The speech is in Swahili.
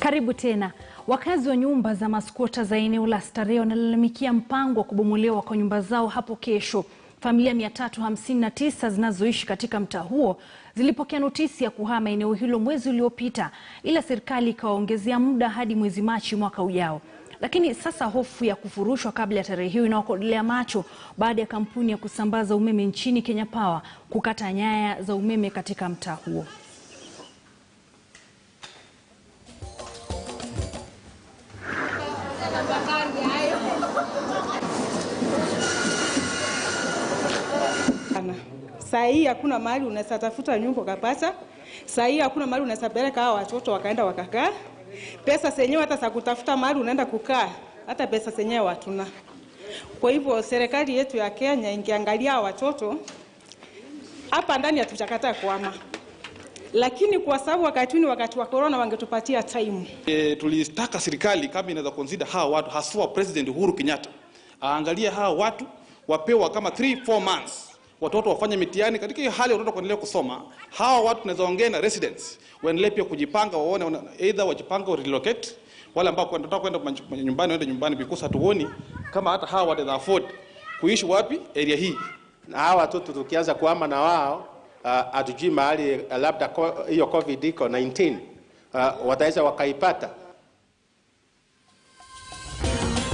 Karibu tena. Wakazi wa nyumba za maskuota za eneo la Starehe wanalalamikia mpango wa kubomolewa kwa nyumba zao hapo kesho. Familia 359 zinazoishi katika mtaa huo zilipokea notisi ya kuhama eneo hilo mwezi uliopita, ila serikali ikawaongezea muda hadi mwezi Machi mwaka ujao. Lakini sasa hofu ya kufurushwa kabla ya tarehe hiyo inawakodolea macho baada ya kampuni ya kusambaza umeme nchini Kenya Power kukata nyaya za umeme katika mtaa huo. Saa hii hakuna mahali unaweza tafuta nyumba ukapata. Saa hii hakuna mahali unaweza peleka hao watoto wakaenda wakakaa. Pesa zenyewe hata za kutafuta mahali unaenda kukaa, hata pesa zenyewe hatuna. Kwa hivyo serikali yetu ya Kenya ingeangalia watoto hapa ndani hatuchakataa kuhama. Lakini kwa sababu wakati wa corona wangetupatia time. Tulitaka serikali kama inaweza consider hawa watu, haswa President Uhuru Kenyatta, aangalia hawa watu wapewa kama 3-4 months. Watoto wafanye mitihani katika hiyo hali watoto kuendelea kusoma. Hawa watu tunaweza ongea na residents waendelee pia kujipanga, waone either wajipanga au relocate, wala ambao wanataka kwenda nyumbani waende nyumbani, because hatuoni kama hata hawa wanaweza afford kuishi wapi area hii. Na hawa watoto tukianza kuhama na wao hatujui mahali labda hiyo COVID-19 wataweza wakaipata.